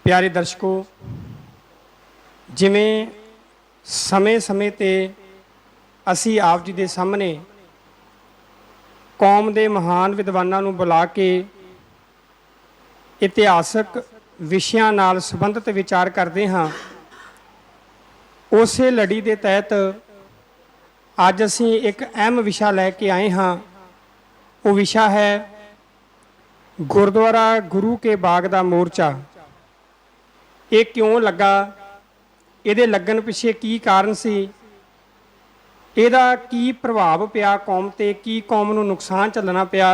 प्यारे दर्शकों, जिमें समय समय ते असी आप जी के सामने कौम के महान विद्वानों को बुला के इतिहासक विषयां नाल संबंधित विचार करते हाँ। उस लड़ी के तहत अज असी एक अहम विषय लैके आए हाँ। वो विषय है गुरुद्वारा गुरु के बाग का मोर्चा। ये क्यों लगा, ये लगन पिछे की कारण सी, ਇਹਦਾ की प्रभाव पिया कौम ते, की कौम नूं नुकसान झलना पिया।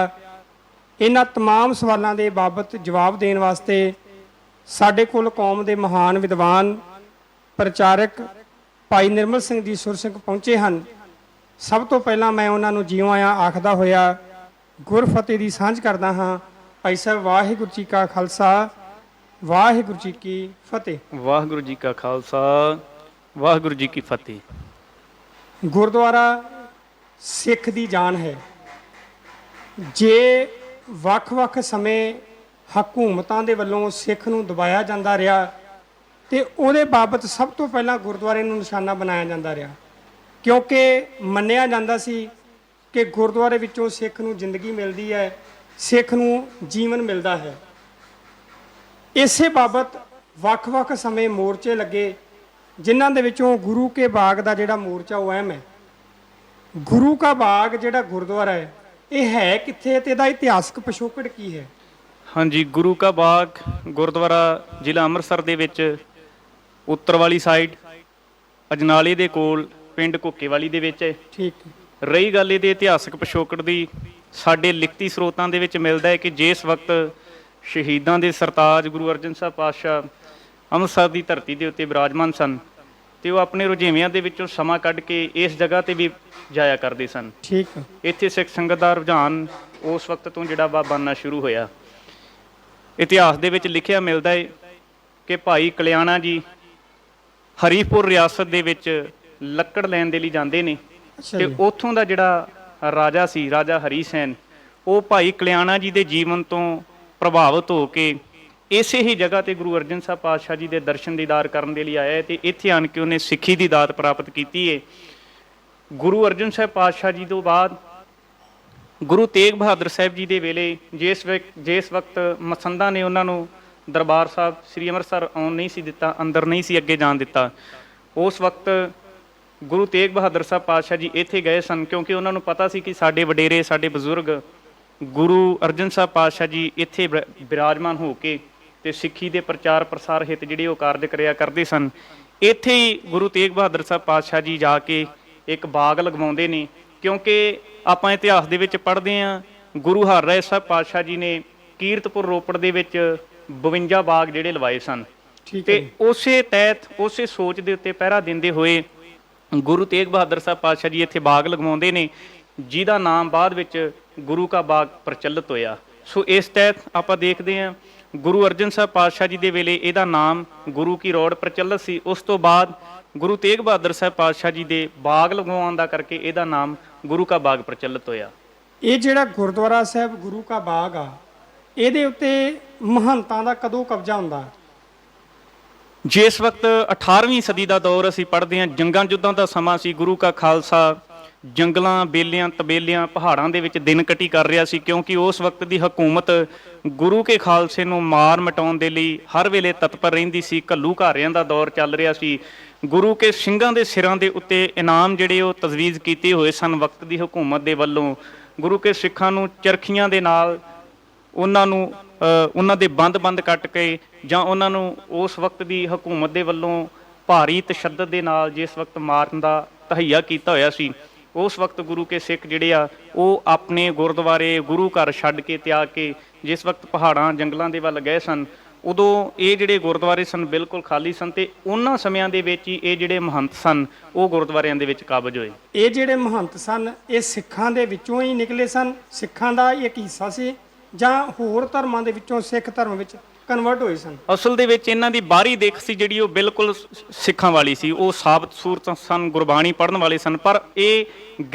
इन्हां तमाम सवालों के बाबत जवाब देने वास्ते साडे कोल कौम के महान विद्वान प्रचारक भाई निर्मल सिंह जी सुरसिंह पहुँचे हैं। सब तो पहला मैं उन्होंने जीव आया आखदा होया गुरफतेह की सांझ करदा हाँ। भाई साहब वाहिगुरू जी का खालसा वाहिगुरू जी की फतेह। वाहिगुरू जी का खालसा वाहिगुरू जी की फतेह। गुरुद्वारा सिख की जान है। जे वख-वख समय हकूमतां दे वल्लों सिख नूं दबाया जाता रहा तो उहदे बाबत सब तो पहला गुरुद्वारे नूं निशाना बनाया जाता रहा, क्योंकि मन्निया जाता सी कि गुरुद्वारे विचों सिख नूं जिंदगी मिलती है, सिख नूं जीवन मिलता है। इसे बाबत वख-वख समय मोर्चे लगे, जिन्हां दे विचों गुरु के बाग का जिहड़ा मोर्चा वो अहम है। गुरु का बाग जिहड़ा गुरुद्वारा है ये है कित्थे ते इहदा इतिहासक पिछोकड़ की है? हाँ जी, गुरु का बाग गुरुद्वारा जिला अमृतसर दे विच उत्तर वाली साइड अजनाले दे कोल पिंड घुक्केवाली दे विच है। ठीक। रही गल इहदे इतिहासक पिछोकड़ दी, साडे लिखती स्रोतां दे विच मिलदा है कि जिस वक्त शहीदां दे सरताज गुरु अर्जन साहब पातशाह अमृतसर की धरती के उत्ते विराजमान सन तो वो अपने रुझेवियां दे विचों समा कढ़ के इस जगह ते भी जाया करते सन। ठीक। इत्थे सिख संगत का रुझान उस वक्त तो जिहड़ा वा बनना शुरू होया। इतिहास दे विच लिखिया मिलदा है कि भाई कल्याणा जी हरीपुर रियासत दे विच लक्कड़ लैण दे लई जांदे ने ते उत्थों दा जिहड़ा राजा सी राजा हरी सैन वो भाई कल्याणा जी दे जीवन तो प्रभावित हो के इसे ही जगह ते गुरु अर्जन साहब पातशाह जी के दर्शन दीदार करने के लिए आया तो इत्थे आन के उन्हें सिक्खी की दात प्राप्त की है। गुरु अर्जन साहब पातशाह जी तो बाद गुरु तेग बहादुर साहब जी के वेले जिस वक्त मसंदा ने उन्होंने दरबार साहब श्री अमृतसर आउण नहीं सी दिता, अंदर नहीं सी अगे जान दिता, उस वक्त गुरु तेग बहादुर साहब पातशाह जी इत्थे गए सन, क्योंकि उन्होंने पता सी कि साडे वडेरे साडे बजुर्ग गुरु अर्जन साहब पातशाह जी इत्थे विराजमान हो के ते सिੱਖੀ ਦੇ प्रचार प्रसार हित ਜਿਹੜੇ ਉਹ ਕਾਰਜ ਕਰਿਆ ਕਰਦੇ ਸਨ। ਇੱਥੇ ਹੀ ਗੁਰੂ ਤੇਗ ਬਹਾਦਰ ਸਾਹਿਬ ਪਾਤਸ਼ਾਹ ਜੀ ਜਾ ਕੇ ਇੱਕ ਬਾਗ ਲਗਵਾਉਂਦੇ ਨੇ, ਕਿਉਂਕਿ ਆਪਾਂ ਇਤਿਹਾਸ ਦੇ ਵਿੱਚ ਪੜ੍ਹਦੇ ਹਾਂ ਗੁਰੂ ਹਰਰਾਏ ਸਾਹਿਬ ਪਾਤਸ਼ਾਹ ਜੀ ਨੇ ਕੀਰਤਪੁਰ ਰੋਪੜ ਦੇ ਵਿੱਚ 52 ਬਾਗ ਜਿਹੜੇ ਲਵਾਏ ਸਨ ਤੇ ਉਸੇ ਤਹਿਤ ਉਸੇ ਸੋਚ ਦੇ ਉੱਤੇ ਪਹਿਰਾ ਦਿੰਦੇ ਹੋਏ ਗੁਰੂ ਤੇਗ ਬਹਾਦਰ ਸਾਹਿਬ ਪਾਤਸ਼ਾਹ ਜੀ ਇੱਥੇ ਬਾਗ ਲਗਵਾਉਂਦੇ ਨੇ, ਜਿਹਦਾ ਨਾਮ ਬਾਅਦ ਵਿੱਚ ਗੁਰੂ ਕਾ ਬਾਗ ਪ੍ਰਚਲਿਤ ਹੋਇਆ। ਸੋ ਇਸ ਤਹਿਤ ਆਪਾਂ ਦੇਖਦੇ ਹਾਂ गुरु अर्जन साहब पातशाह जी के वेले इहदा नाम गुरु की रौड़ प्रचलित सी। उस तो बाद गुरु तेग बहादुर साहब पातशाह जी के बाग लगवाउण दा करके इहदा नाम गुरु का बाग प्रचलित होया। ये जिहड़ा गुरुद्वारा साहब गुरु का बाग आ, इहदे उत्ते महंतां दा कदों कब्जा हुंदा? जिस वक्त 18वीं सदी का दौर असीं पढ़दे हां, जंगां युद्धां दा समां सी, गुरु का खालसा जंगलों बेलियां तबेलियां पहाड़ों के विच दिन कटी कर रहा सी, क्योंकि उस वक्त की हुकूमत गुरु के खालसे नूं मार मटाउण दे लई हर वेले तत्पर रहिंदी सी। घल्लू घारियां दा दौर चल रहा सी। गुरु के ਸਿੰਘਾਂ ਦੇ सिरां दे उत्ते इनाम जिहड़े ਉਹ तजवीज़ कीते होए सन वक्त की हुकूमत दे वल्लों। गुरु के सिੱਖਾਂ नूं चरखियां दे नाल उन्हां दे बंद कट के जां उन्हां नूं उस वक्त की हुकूमत दे वल्लों भारी तशद्दद दे नाल जिस वक्त मारन दा तहैया कीता होया सी, उस वक्त गुरु के सिख जिहड़े आ ਉਹ अपने गुरुद्वारे गुरु घर छड्ड के त्याग के जिस वक्त पहाड़ां जंगलों के वल गए सन, उदों ये जिहड़े गुरुद्वारे सन बिल्कुल खाली सन ते उन्हां समयां दे विच ही ये जिहड़े महंत सन वो गुरुद्वारियां दे विच काबज होए। ये जिहड़े महंत सन ये सिखां दे विचों ही निकले सन? सिखां दा एक हिस्सा सी जां होर धर्मां दे विचों सिख धर्म विच कन्वर्ट होए सन? असल दे विच इन्हां दी बाहरी देख सी जिहड़ी वो बिल्कुल सिखां वाली सी, वो साबत सूरत सन, गुरबाणी पढ़न वाले सन, पर ये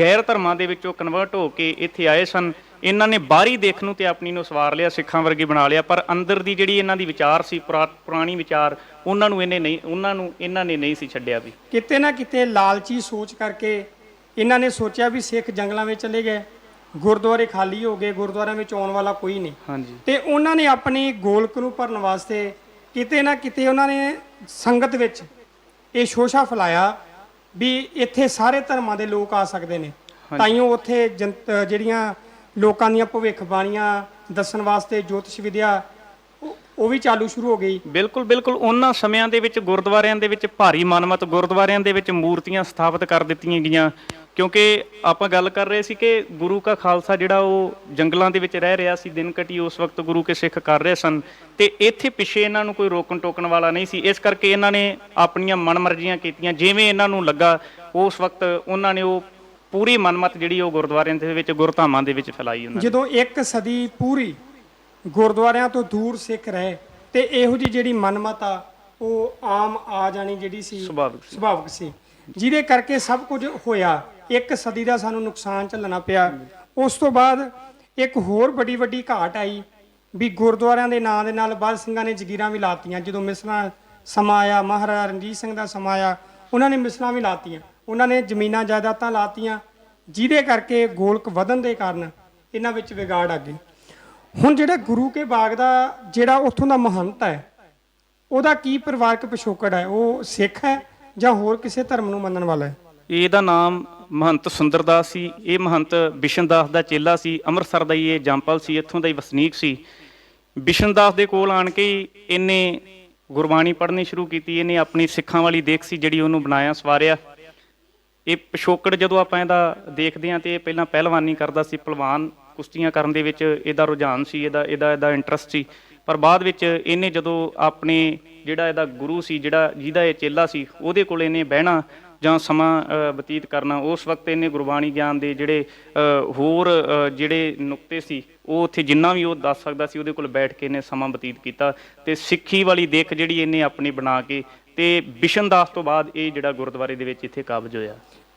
गैर धर्मां दे विचों कन्वर्ट हो के इत्थे आए सन। ਇਹਨਾਂ ਨੇ ਬਾਹਰੀ ਦੇਖ ਨੂੰ ਤੇ ਆਪਣੀ ਨੂੰ ਸਵਾਰ ਲਿਆ, ਸਿੱਖਾਂ ਵਰਗੇ ਬਣਾ ਲਿਆ, ਪਰ ਅੰਦਰ ਦੀ ਜਿਹੜੀ ਇਹਨਾਂ ਦੀ ਵਿਚਾਰ ਸੀ, ਪੁਰਾਣੀ ਵਿਚਾਰ, ਉਹਨਾਂ ਨੂੰ ਇਹਨਾਂ ਨੇ ਨਹੀਂ ਸੀ ਛੱਡਿਆ ਵੀ। ਕਿਤੇ ਨਾ ਕਿਤੇ ਲਾਲਚੀ ਸੋਚ ਕਰਕੇ ਇਹਨਾਂ ਨੇ ਸੋਚਿਆ ਵੀ ਸਿੱਖ ਜੰਗਲਾਂ ਵਿੱਚ ਚਲੇ ਗਏ, ਗੁਰਦੁਆਰੇ ਖਾਲੀ ਹੋ ਗਏ, ਗੁਰਦੁਆਰਿਆਂ ਵਿੱਚ ਆਉਣ ਵਾਲਾ ਕੋਈ ਨਹੀਂ। ਹਾਂਜੀ। ਤੇ ਉਹਨਾਂ ਨੇ ਆਪਣੀ ਗੋਲਕ ਨੂੰ ਭਰਨ ਵਾਸਤੇ ਕਿਤੇ ਨਾ ਕਿਤੇ ਉਹਨਾਂ ਨੇ ਸੰਗਤ ਵਿੱਚ ਇਹ ਸ਼ੋਸ਼ਾ ਫੈਲਾਇਆ ਵੀ ਇੱਥੇ ਸਾਰੇ ਧਰਮਾਂ ਦੇ ਲੋਕ ਆ ਸਕਦੇ ਨੇ। ਤਾਈਓ ਉੱਥੇ ਜਿਹੜੀਆਂ ਲੋਕਾਂ ਦੀਆਂ ਭਵਿੱਖਬਾਣੀਆਂ ਦੱਸਣ ਵਾਸਤੇ ਜੋਤਿਸ਼ ਵਿਦਿਆ ਉਹ ਵੀ ਚਾਲੂ ਸ਼ੁਰੂ ਹੋ ਗਈ। ਬਿਲਕੁਲ ਬਿਲਕੁਲ। ਉਹਨਾਂ ਸਮਿਆਂ ਦੇ ਵਿੱਚ ਗੁਰਦੁਆਰਿਆਂ ਦੇ ਵਿੱਚ ਭਾਰੀ ਮਨਮਤ, ਗੁਰਦੁਆਰਿਆਂ ਦੇ ਵਿੱਚ ਮੂਰਤੀਆਂ ਸਥਾਪਿਤ ਕਰ ਦਿੱਤੀਆਂ ਗਈਆਂ, ਕਿਉਂਕਿ ਆਪਾਂ ਗੱਲ ਕਰ ਰਹੇ ਸੀ ਕਿ ਗੁਰੂ ਕਾ ਖਾਲਸਾ ਜਿਹੜਾ ਉਹ ਜੰਗਲਾਂ ਦੇ ਵਿੱਚ ਰਹਿ ਰਿਹਾ ਸੀ, ਦਿਨ ਕਟੀ ਉਸ ਵਕਤ ਗੁਰੂ ਕੇ ਸਿੱਖ ਕਰ ਰਹੇ ਸਨ, ਤੇ ਇੱਥੇ ਪਿੱਛੇ ਇਹਨਾਂ ਨੂੰ ਕੋਈ ਰੋਕਣ ਟੋਕਣ ਵਾਲਾ ਨਹੀਂ ਸੀ। ਇਸ ਕਰਕੇ ਇਹਨਾਂ ਨੇ ਆਪਣੀਆਂ ਮਨਮਰਜ਼ੀਆਂ ਕੀਤੀਆਂ, ਜਿਵੇਂ ਇਹਨਾਂ ਨੂੰ ਲੱਗਾ ਉਸ ਵਕਤ ਉਹਨਾਂ ਨੇ ਉਹ ਪੂਰੀ ਮਨਮਤ ਜਿਹੜੀ ਉਹ ਗੁਰਦੁਆਰਿਆਂ ਦੇ ਵਿੱਚ, ਗੁਰਧਾਮਾਂ ਦੇ ਵਿੱਚ ਫੈਲਾਈ। ਉਹਨਾਂ ਜਦੋਂ ਇੱਕ ਸਦੀ ਪੂਰੀ ਗੁਰਦੁਆਰਿਆਂ ਤੋਂ ਦੂਰ ਸਿੱਖ ਰਹੇ ਤੇ ਇਹੋ ਜਿਹੀ ਜਿਹੜੀ ਮਨਮਤ ਆ ਉਹ ਆਮ ਆ ਜਾਣੀ ਜਿਹੜੀ ਸੀ ਸੁਭਾਵਿਕ ਸੀ, ਜਿਹਦੇ ਕਰਕੇ ਸਭ ਕੁਝ ਹੋਇਆ। ਇੱਕ ਸਦੀ ਦਾ ਸਾਨੂੰ ਨੁਕਸਾਨ ਝੱਲਣਾ ਪਿਆ। ਉਸ ਤੋਂ ਬਾਅਦ ਇੱਕ ਹੋਰ ਵੱਡੀ ਘਾਟ ਆਈ ਵੀ ਗੁਰਦੁਆਰਿਆਂ ਦੇ ਨਾਂ ਦੇ ਨਾਲ ਬਾਦ ਸਿੰਘਾਂ ਨੇ ਜਗੀਰਾਂ ਵੀ ਲਾਤੀਆਂ। ਜਦੋਂ ਮਿਸਲਾਂ ਸਮਾਂ ਆਇਆ, ਮਹਾਰਾਜਾ ਰਣਜੀਤ ਸਿੰਘ ਦਾ ਸਮਾਂ ਆਇਆ, ਉਹਨਾਂ ਨੇ ਮਿਸਲਾਂ ਵੀ ਲਾਤੀਆਂ, ਉਹਨਾਂ ਨੇ ਜ਼ਮੀਨਾਂ ਜਾਇਦਾਦਾਂ ਲਾਤੀਆਂ, ਜਿਹਦੇ ਕਰਕੇ ਗੋਲਕ ਵਧਣ ਦੇ ਕਾਰਨ ਇਹਨਾਂ ਵਿੱਚ ਵਿਗਾੜ ਆ ਗਈ। ਹੁਣ ਜਿਹੜਾ ਗੁਰੂ ਕੇ ਬਾਗ ਦਾ ਜਿਹੜਾ ਉੱਥੋਂ ਦਾ ਮਹੰਤ ਹੈ, ਉਹਦਾ ਕੀ ਪਰਿਵਾਰਕ ਪਿਛੋਕੜ ਹੈ? ਉਹ ਸਿੱਖ ਹੈ ਜਾਂ ਹੋਰ ਕਿਸੇ ਧਰਮ ਨੂੰ ਮੰਨਣ ਵਾਲਾ ਹੈ? ਇਹਦਾ ਨਾਮ ਮਹੰਤ ਸੁੰਦਰਦਾਸ ਸੀ। ਇਹ ਮਹੰਤ ਬਿਸ਼ਨਦਾਸ ਦਾ ਚੇਲਾ ਸੀ। ਅੰਮ੍ਰਿਤਸਰ ਦਾ ਹੀ ਇਹ ਜੰਪਲ ਸੀ, ਇੱਥੋਂ ਦਾ ਹੀ ਵਸਨੀਕ ਸੀ। ਬਿਸ਼ਨਦਾਸ ਦੇ ਕੋਲ ਆਣ ਕੇ ਇਹਨੇ ਗੁਰਬਾਣੀ ਪੜ੍ਹਨੀ ਸ਼ੁਰੂ ਕੀਤੀ। ਇਹਨੇ ਆਪਣੀ ਸਿੱਖਾਂ ਵਾਲੀ ਦੇਖ ਸੀ ਜਿਹੜੀ ਉਹਨੂੰ ਬਣਾਇਆ ਸਵਾਰਿਆ। ਇਹ ਪਿਛੋਕੜ ਜਦੋਂ ਆਪਾਂ ਇਹਦਾ ਦੇਖਦੇ ਹਾਂ ਤੇ ਇਹ ਪਹਿਲਾਂ ਪਹਿਲਵਾਨੀ ਕਰਦਾ ਸੀ, ਪਹਿਲਵਾਨ ਕੁਸ਼ਤੀਆਂ ਕਰਨ ਦੇ ਵਿੱਚ ਇਹਦਾ ਰੁਝਾਨ ਸੀ, ਇਹਦਾ ਇੰਟਰਸਟ ਸੀ। ਪਰ ਬਾਅਦ ਵਿੱਚ ਇਹਨੇ ਜਦੋਂ ਆਪਣੇ ਜਿਹੜਾ ਇਹਦਾ ਗੁਰੂ ਸੀ, ਜਿਹਦਾ ਇਹ ਚੇਲਾ ਸੀ, ਉਹਦੇ ਕੋਲ ਇਹਨੇ ਬਹਿਣਾ ਜਾਂ ਸਮਾਂ ਬਤੀਤ ਕਰਨਾ, ਉਸ ਵਕਤ ਇਹਨੇ ਗੁਰਬਾਣੀ ਗਿਆਨ ਦੇ ਜਿਹੜੇ ਹੋਰ ਜਿਹੜੇ ਨੁਕਤੇ ਸੀ ਉਹ ਉੱਥੇ ਜਿੰਨਾ ਵੀ ਉਹ ਦੱਸ ਸਕਦਾ ਸੀ ਉਹਦੇ ਕੋਲ ਬੈਠ ਕੇ ਇਹਨੇ ਸਮਾਂ ਬਤੀਤ ਕੀਤਾ। ਤੇ ਸਿੱਖੀ ਵਾਲੀ ਦੇਖ ਜਿਹੜੀ ਇਹਨੇ ਆਪਣੀ ਬਣਾ ਕੇ, ਤੇ ਬਿਸ਼ਨਦਾਸ ਤੋਂ ਬਾਅਦ ਇਹ ਜਿਹੜਾ ਗੁਰਦੁਆਰੇ ਦੇ ਵਿੱਚ ਇੱਥੇ ਕਾਬਜ ਹੋਇਆ।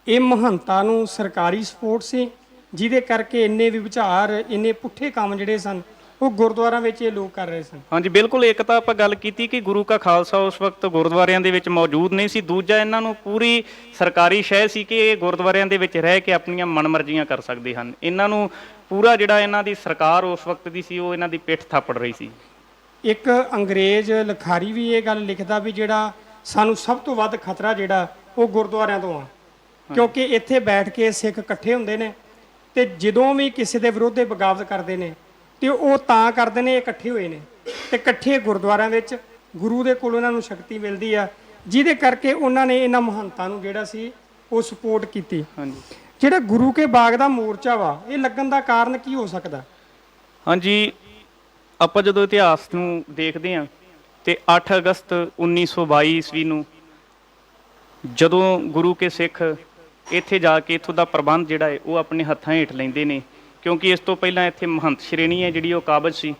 ਇਹ ਮਹੰਤਾਂ ਨੂੰ ਸਰਕਾਰੀ ਸਪੋਰਟ ਸੀ, ਜਿਹਦੇ ਕਰਕੇ ਇੰਨੇ ਵਿਚਾਰ, ਇੰਨੇ ਪੁੱਠੇ ਕੰਮ ਜਿਹੜੇ ਸਨ ਉਹ ਗੁਰਦੁਆਰਿਆਂ ਵਿੱਚ ਇਹ ਲੋਕ ਕਰ ਰਹੇ ਸਨ। ਹਾਂਜੀ ਬਿਲਕੁਲ। ਇੱਕ ਤਾਂ ਆਪਾਂ ਗੱਲ ਕੀਤੀ ਕਿ ਗੁਰੂ ਕਾ ਖਾਲਸਾ ਉਸ ਵਕਤ ਗੁਰਦੁਆਰਿਆਂ ਦੇ ਵਿੱਚ ਮੌਜੂਦ ਨਹੀਂ ਸੀ। ਦੂਜਾ, ਇਹਨਾਂ ਨੂੰ ਪੂਰੀ ਸਰਕਾਰੀ ਸ਼ਹਿ ਸੀ ਕਿ ਇਹ ਗੁਰਦੁਆਰਿਆਂ ਦੇ ਵਿੱਚ ਰਹਿ ਕੇ ਆਪਣੀਆਂ ਮਨਮਰਜ਼ੀਆਂ ਕਰ ਸਕਦੇ ਹਨ। ਇਹਨਾਂ ਨੂੰ ਪੂਰਾ ਜਿਹੜਾ ਇਹਨਾਂ ਦੀ ਸਰਕਾਰ ਉਸ ਵਕਤ ਦੀ ਸੀ ਉਹ ਇਹਨਾਂ ਦੀ ਪਿੱਠ ਥਾਪੜ ਰਹੀ ਸੀ। ਇੱਕ ਅੰਗਰੇਜ਼ ਲਿਖਾਰੀ ਵੀ ਇਹ ਗੱਲ ਲਿਖਦਾ ਵੀ ਜਿਹੜਾ ਸਾਨੂੰ ਸਭ ਤੋਂ ਵੱਧ ਖਤਰਾ ਜਿਹੜਾ ਉਹ ਗੁਰਦੁਆਰਿਆਂ ਤੋਂ ਆ, ਕਿਉਂਕਿ ਇੱਥੇ ਬੈਠ ਕੇ ਸਿੱਖ ਇਕੱਠੇ ਹੁੰਦੇ ਨੇ ਤੇ ਜਦੋਂ ਵੀ ਕਿਸੇ ਦੇ ਵਿਰੁੱਧ ਬਗਾਵਤ ਕਰਦੇ ਨੇ ਤੇ ਉਹ ਤਾਂ ਕਰਦੇ ਨੇ, ਇਕੱਠੇ ਹੋਏ ਨੇ ਤੇ ਇਕੱਠੇ ਗੁਰਦੁਆਰਿਆਂ ਵਿੱਚ ਗੁਰੂ ਦੇ ਕੋਲੋਂ ਇਹਨਾਂ ਨੂੰ ਸ਼ਕਤੀ ਮਿਲਦੀ ਆ, ਜਿਹਦੇ ਕਰਕੇ ਉਹਨਾਂ ਨੇ ਇਹਨਾਂ ਮਹੰਤਾਂ ਨੂੰ ਜਿਹੜਾ ਸੀ ਉਹ ਸਪੋਰਟ ਕੀਤੀ। ਹਾਂਜੀ। ਜਿਹੜਾ ਗੁਰੂ ਕੇ ਬਾਗ ਦਾ ਮੋਰਚਾ ਵਾ, ਇਹ ਲੱਗਣ ਦਾ ਕਾਰਨ ਕੀ ਹੋ ਸਕਦਾ? ਹਾਂਜੀ, ਆਪਾਂ ਜਦੋਂ ਇਤਿਹਾਸ ਨੂੰ ਦੇਖਦੇ ਹਾਂ ਤੇ 8 ਅਗਸਤ 1922 ਈਸਵੀ ਨੂੰ ਜਦੋਂ ਗੁਰੂ ਕੇ ਸਿੱਖ ਇੱਥੇ ਜਾ ਕੇ ਇੱਥੋਂ ਦਾ ਪ੍ਰਬੰਧ ਜਿਹੜਾ ਹੈ ਉਹ ਆਪਣੇ ਹੱਥਾਂ ਹੇਠ ਲੈਂਦੇ ਨੇ, ਕਿਉਂਕਿ ਇਸ ਤੋਂ ਪਹਿਲਾਂ ਇੱਥੇ ਮਹੰਤ ਸ਼੍ਰੇਣੀ ਹੈ ਜਿਹੜੀ ਉਹ ਕਾਬਜ ਸੀ।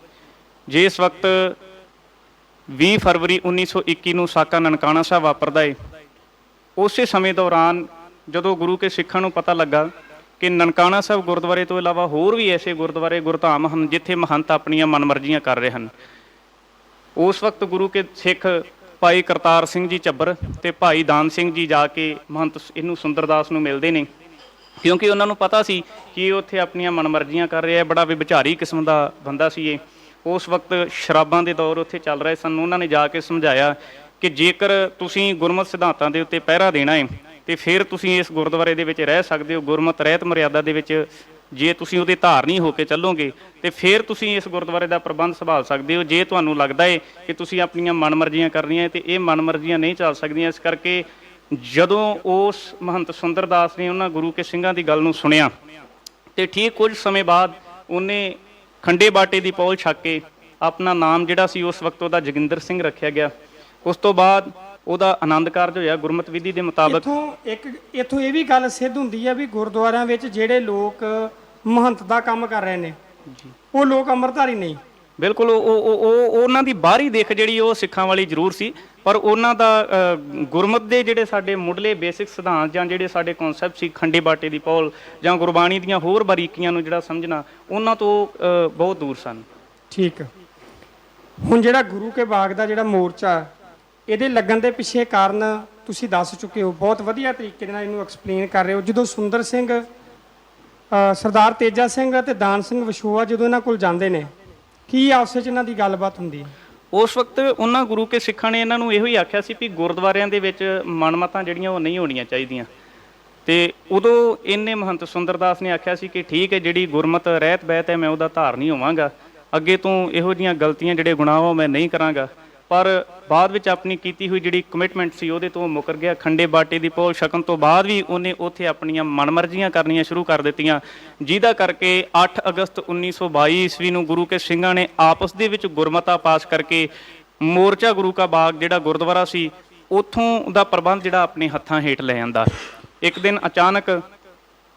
ਜਿਸ ਵਕਤ 20 ਫਰਵਰੀ 1921 ਨੂੰ ਸਾਕਾ ਨਨਕਾਣਾ ਸਾਹਿਬ ਵਾਪਰਦਾ ਹੈ, ਉਸੇ ਸਮੇਂ ਦੌਰਾਨ ਜਦੋਂ ਗੁਰੂ ਕੇ ਸਿੱਖਾਂ ਨੂੰ ਪਤਾ ਲੱਗਾ ਕਿ ਨਨਕਾਣਾ ਸਾਹਿਬ ਗੁਰਦੁਆਰੇ ਤੋਂ ਇਲਾਵਾ ਹੋਰ ਵੀ ਐਸੇ ਗੁਰਦੁਆਰੇ, ਗੁਰਧਾਮ ਹਨ ਜਿੱਥੇ ਮਹੰਤ ਆਪਣੀਆਂ ਮਨਮਰਜ਼ੀਆਂ ਕਰ ਰਹੇ ਹਨ, ਉਸ ਵਕਤ ਗੁਰੂ ਕੇ ਸਿੱਖ ਭਾਈ ਕਰਤਾਰ ਸਿੰਘ ਜੀ ਝੱਬਰ ਤੇ ਭਾਈ ਦਾਨ ਸਿੰਘ ਜੀ ਜਾ ਕੇ ਮਹੰਤ ਇਹਨੂੰ ਸੁੰਦਰਦਾਸ ਨੂੰ ਮਿਲਦੇ ਨੇ, ਕਿਉਂਕਿ ਉਹਨਾਂ ਨੂੰ ਪਤਾ ਸੀ ਕਿ ਇਹ ਉੱਥੇ ਆਪਣੀਆਂ ਮਨਮਰਜ਼ੀਆਂ ਕਰ ਰਿਹਾ। ਬੜਾ ਵਿਚਾਰੀ ਕਿਸਮ ਦਾ ਬੰਦਾ ਸੀ ਇਹ। ਉਸ ਵਕਤ ਸ਼ਰਾਬਾਂ ਦੇ ਦੌਰ ਉੱਥੇ ਚੱਲ ਰਹੇ ਸਨ। ਉਹਨਾਂ ਨੇ ਜਾ ਕੇ ਸਮਝਾਇਆ ਕਿ ਜੇਕਰ ਤੁਸੀਂ ਗੁਰਮਤਿ ਸਿਧਾਂਤਾਂ ਦੇ ਉੱਤੇ ਪਹਿਰਾ ਦੇਣਾ ਹੈ ਤੇ ਫਿਰ ਤੁਸੀਂ ਇਸ ਗੁਰਦੁਆਰੇ ਦੇ ਵਿੱਚ ਰਹਿ ਸਕਦੇ ਹੋ। ਗੁਰਮਤਿ ਰਹਿਤ ਮਰਿਆਦਾ ਦੇ ਵਿੱਚ ਜੇ ਤੁਸੀਂ ਉਹਦੇ ਧਾਰਨੀ ਹੋ ਕੇ ਚੱਲੋਗੇ ਤੇ ਫਿਰ ਤੁਸੀਂ ਇਸ ਗੁਰਦੁਆਰੇ ਦਾ ਪ੍ਰਬੰਧ ਸੰਭਾਲ ਸਕਦੇ ਹੋ। ਜੇ ਤੁਹਾਨੂੰ ਲੱਗਦਾ ਹੈ ਕਿ ਤੁਸੀਂ ਆਪਣੀਆਂ ਮਨਮਰਜ਼ੀਆਂ ਕਰਨੀਆਂ ਤੇ ਇਹ ਮਨਮਰਜ਼ੀਆਂ ਨਹੀਂ ਚੱਲ ਸਕਦੀਆਂ। ਇਸ ਕਰਕੇ ਜਦੋਂ ਉਸ ਮਹੰਤ ਸੁੰਦਰਦਾਸ ਨੇ ਉਹਨਾਂ ਗੁਰੂ ਕੇ ਸਿੰਘਾਂ ਦੀ ਗੱਲ ਨੂੰ ਸੁਣਿਆ ਤੇ ਠੀਕ ਕੁਝ ਸਮੇਂ ਬਾਅਦ ਉਹਨੇ ਖੰਡੇ ਬਾਟੇ ਦੀ ਪੌਲ ਛੱਕ ਕੇ ਆਪਣਾ ਨਾਮ ਜਿਹੜਾ ਸੀ ਉਸ ਵਕਤ ਉਹਦਾ ਜੋਗਿੰਦਰ ਸਿੰਘ ਰੱਖਿਆ ਗਿਆ। ਉਸ ਤੋਂ ਬਾਅਦ ਉਹਦਾ ਆਨੰਦ ਕਾਰਜ ਹੋਇਆ ਗੁਰਮਤਿ ਵਿਧੀ ਦੇ ਮੁਤਾਬਕ। ਇੱਥੋਂ ਇਹ ਵੀ ਗੱਲ ਸਿੱਧ ਹੁੰਦੀ ਹੈ ਵੀ ਗੁਰਦੁਆਰਿਆਂ ਵਿੱਚ ਜਿਹੜੇ ਲੋਕ ਮਹੰਤ ਦਾ ਕੰਮ ਕਰ ਰਹੇ ਨੇ ਉਹ ਲੋਕ ਅੰਮ੍ਰਿਤਧਾਰੀ ਨਹੀਂ, ਬਿਲਕੁਲ ਉਹਨਾਂ ਦੀ ਬਾਹਰੀ ਦਿੱਖ ਜਿਹੜੀ ਉਹ ਸਿੱਖਾਂ ਵਾਲੀ ਜ਼ਰੂਰ ਸੀ, ਪਰ ਉਹਨਾਂ ਦਾ ਗੁਰਮਤਿ ਦੇ ਜਿਹੜੇ ਸਾਡੇ ਮੁੱਢਲੇ ਬੇਸਿਕ ਸਿਧਾਂਤ ਜਾਂ ਜਿਹੜੇ ਸਾਡੇ ਕਨਸੈਪਟ ਸੀ, ਖੰਡੇ ਬਾਟੇ ਦੀ ਪੌਲ ਜਾਂ ਗੁਰਬਾਣੀ ਦੀਆਂ ਹੋਰ ਬਾਰੀਕੀਆਂ ਨੂੰ ਜਿਹੜਾ ਸਮਝਣਾ, ਉਹਨਾਂ ਤੋਂ ਬਹੁਤ ਦੂਰ ਸਨ। ਠੀਕ। ਹੁਣ ਜਿਹੜਾ ਗੁਰੂ ਕੇ ਬਾਗ ਦਾ ਜਿਹੜਾ ਮੋਰਚਾ, ਇਹਦੇ ਲੱਗਣ ਦੇ ਪਿੱਛੇ ਕਾਰਨ ਤੁਸੀਂ ਦੱਸ ਚੁੱਕੇ ਹੋ, ਬਹੁਤ ਵਧੀਆ ਤਰੀਕੇ ਨਾਲ ਇਹਨੂੰ ਐਕਸਪਲੇਨ ਕਰ ਰਹੇ ਹੋ। ਜਦੋਂ ਸੁੰਦਰ ਸਿੰਘ, ਸਰਦਾਰ ਤੇਜਾ ਸਿੰਘ ਅਤੇ ਦਾਨ ਸਿੰਘ ਵਿਛੋਆ ਜਦੋਂ ਇਹਨਾਂ ਕੋਲ ਜਾਂਦੇ ਨੇ, ਕੀ ਆਪਸ ਵਿੱਚ ਇਹਨਾਂ ਦੀ ਗੱਲਬਾਤ ਹੁੰਦੀ ਹੈ? ਉਸ ਵਕਤ ਉਹਨਾਂ ਗੁਰੂ ਕੇ ਸਿੱਖਾਂ ਨੇ ਇਹਨਾਂ ਨੂੰ ਇਹੋ ਹੀ ਆਖਿਆ ਸੀ ਵੀ ਗੁਰਦੁਆਰਿਆਂ ਦੇ ਵਿੱਚ ਮਨਮਤਾਂ ਜਿਹੜੀਆਂ ਉਹ ਨਹੀਂ ਹੋਣੀਆਂ ਚਾਹੀਦੀਆਂ। ਤੇ ਉਦੋਂ ਇਹਨੇ ਮਹੰਤ ਸੁੰਦਰਦਾਸ ਨੇ ਆਖਿਆ ਸੀ ਕਿ ਠੀਕ ਹੈ, ਜਿਹੜੀ ਗੁਰਮਤ ਰਹਿਤ ਬਹਿਤ ਹੈ ਮੈਂ ਉਹਦਾ ਧਾਰ ਨਹੀਂ ਹੋਵਾਂਗਾ, ਅੱਗੇ ਤੋਂ ਇਹੋ ਜਿਹੀਆਂ ਗਲਤੀਆਂ ਜਿਹੜੇ ਗੁਨਾਹ ਉਹ ਮੈਂ ਨਹੀਂ ਕਰਾਂਗਾ। ਪਰ ਬਾਅਦ ਵਿੱਚ ਆਪਣੀ ਕੀਤੀ ਹੋਈ ਜਿਹੜੀ ਕਮਿਟਮੈਂਟ ਸੀ ਉਹਦੇ ਤੋਂ ਮੁੱਕਰ ਗਿਆ। ਖੰਡੇ ਬਾਟੇ ਦੀ ਪੌਲ ਛਕਣ ਤੋਂ ਬਾਅਦ ਵੀ ਉਹਨੇ ਉੱਥੇ ਆਪਣੀਆਂ ਮਨਮਰਜ਼ੀਆਂ ਕਰਨੀਆਂ ਸ਼ੁਰੂ ਕਰ ਦਿੱਤੀਆਂ, ਜਿਹਦਾ ਕਰਕੇ 8 ਅਗਸਤ 1922 ਈਸਵੀ ਨੂੰ ਗੁਰੂ ਕੇ ਸਿੰਘਾਂ ਨੇ ਆਪਸ ਦੇ ਵਿੱਚ ਗੁਰਮਤਾ ਪਾਸ ਕਰਕੇ ਮੋਰਚਾ ਗੁਰੂ ਕਾ ਬਾਗ ਜਿਹੜਾ ਗੁਰਦੁਆਰਾ ਸੀ ਉੱਥੋਂ ਦਾ ਪ੍ਰਬੰਧ ਜਿਹੜਾ ਆਪਣੇ ਹੱਥਾਂ ਹੇਠ ਲੈ ਜਾਂਦਾ। ਇੱਕ ਦਿਨ ਅਚਾਨਕ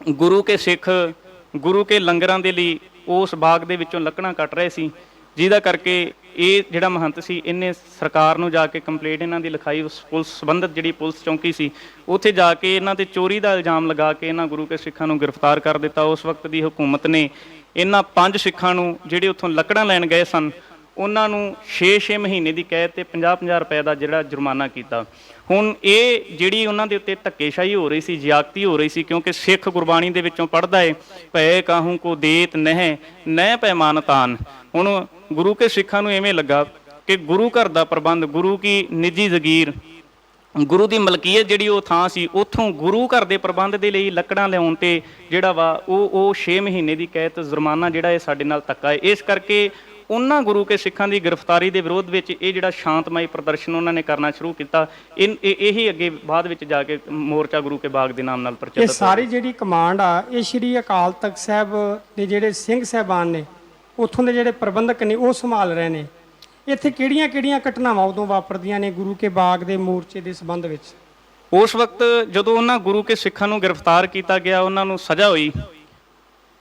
ਗੁਰੂ ਕੇ ਸਿੱਖ ਗੁਰੂ ਕੇ ਲੰਗਰਾਂ ਦੇ ਲਈ ਉਸ ਬਾਗ ਦੇ ਵਿੱਚੋਂ ਲੱਕੜਾਂ ਕੱਟ ਰਹੇ ਸੀ, ਜਿਹਦਾ ਕਰਕੇ ਇਹ ਜਿਹੜਾ ਮਹੰਤ ਸੀ ਇਹਨੇ ਸਰਕਾਰ ਨੂੰ ਜਾ ਕੇ ਕੰਪਲੇਂਟ ਇਹਨਾਂ ਦੀ ਲਿਖਾਈ। ਉਸ ਪੁਲਿਸ ਸੰਬੰਧਿਤ ਜਿਹੜੀ ਪੁਲਿਸ ਚੌਂਕੀ ਸੀ ਉੱਥੇ ਜਾ ਕੇ ਇਹਨਾਂ ਤੇ ਚੋਰੀ ਦਾ ਇਲਜ਼ਾਮ ਲਗਾ ਕੇ ਇਹਨਾਂ ਗੁਰੂ ਕੇ ਸਿੱਖਾਂ ਨੂੰ ਗ੍ਰਿਫਤਾਰ ਕਰ ਦਿੱਤਾ। ਉਸ ਵਕਤ ਦੀ ਹਕੂਮਤ ਨੇ ਇਹਨਾਂ 5 ਸਿੱਖਾਂ ਨੂੰ ਜਿਹੜੇ ਉੱਥੋਂ ਲੱਕੜਾਂ ਲੈਣ ਗਏ ਸਨ ਉਹਨਾਂ ਨੂੰ 6-6 ਮਹੀਨੇ ਦੀ ਕੈਦ ਤੇ 50-50 ਰੁਪਏ ਦਾ ਜਿਹੜਾ ਜੁਰਮਾਨਾ ਕੀਤਾ। ਹੁਣ ਇਹ ਜਿਹੜੀ ਉਹਨਾਂ ਦੇ ਉੱਤੇ ਧੱਕੇਸ਼ਾਹੀ ਹੋ ਰਹੀ ਸੀ, ਜ਼ਿਆਦਤੀ ਹੋ ਰਹੀ ਸੀ, ਕਿਉਂਕਿ ਸਿੱਖ ਗੁਰਬਾਣੀ ਦੇ ਵਿੱਚੋਂ ਪੜ੍ਹਦਾ ਹੈ ਭੈ ਕਾਹੂ ਕੋ ਦੇਤ ਨਹਿ ਪੈਮਾਨਤਾਨ। ਹੁਣ ਗੁਰੂ ਕੇ ਸਿੱਖਾਂ ਨੂੰ ਐਵੇਂ ਲੱਗਾ ਕਿ ਗੁਰੂ ਘਰ ਦਾ ਪ੍ਰਬੰਧ, ਗੁਰੂ ਕੀ ਨਿੱਜੀ ਜ਼ਗੀਰ, ਗੁਰੂ ਦੀ ਮਲਕੀਅਤ ਜਿਹੜੀ ਉਹ ਥਾਂ ਸੀ, ਉੱਥੋਂ ਗੁਰੂ ਘਰ ਦੇ ਪ੍ਰਬੰਧ ਦੇ ਲਈ ਲੱਕੜਾਂ ਲਿਆਉਣ ਤੇ ਜਿਹੜਾ ਵਾ ਉਹ 6 ਮਹੀਨੇ ਦੀ ਕੈਦ ਜੁਰਮਾਨਾ ਜਿਹੜਾ ਇਹ ਸਾਡੇ ਨਾਲ ਧੱਕਾ ਹੈ। ਇਸ ਕਰਕੇ ਉਹਨਾਂ ਗੁਰੂ ਕੇ ਸਿੱਖਾਂ ਦੀ ਗ੍ਰਿਫਤਾਰੀ ਦੇ ਵਿਰੋਧ ਵਿੱਚ ਇਹ ਜਿਹੜਾ ਸ਼ਾਂਤਮਈ ਪ੍ਰਦਰਸ਼ਨ ਉਹਨਾਂ ਨੇ ਕਰਨਾ ਸ਼ੁਰੂ ਕੀਤਾ। ਇਹੀ ਅੱਗੇ ਬਾਅਦ ਵਿੱਚ ਜਾ ਕੇ ਮੋਰਚਾ ਗੁਰੂ ਕੇ ਬਾਗ ਦੇ ਨਾਮ ਨਾਲ ਪ੍ਰਚਲਿਤ। ਇਹ ਸਾਰੀ ਜਿਹੜੀ ਕਮਾਂਡ ਆ ਇਹ ਸ਼੍ਰੀ ਅਕਾਲ ਤਖਤ ਸਾਹਿਬ ਦੇ ਜਿਹੜੇ ਸਿੰਘ ਸਾਹਿਬਾਨ ਨੇ, ਉੱਥੋਂ ਦੇ ਜਿਹੜੇ ਪ੍ਰਬੰਧਕ ਨੇ, ਉਹ ਸੰਭਾਲ ਰਹੇ ਨੇ। ਇੱਥੇ ਕਿਹੜੀਆਂ ਘਟਨਾਵਾਂ ਉਦੋਂ ਵਾਪਰਦੀਆਂ ਨੇ ਗੁਰੂ ਕੇ ਬਾਗ ਦੇ ਮੋਰਚੇ ਦੇ ਸੰਬੰਧ ਵਿੱਚ? ਉਸ ਵਕਤ ਜਦੋਂ ਉਹਨਾਂ ਗੁਰੂ ਕੇ ਸਿੱਖਾਂ ਨੂੰ ਗ੍ਰਿਫਤਾਰ ਕੀਤਾ ਗਿਆ, ਉਹਨਾਂ ਨੂੰ ਸਜ਼ਾ ਹੋਈ,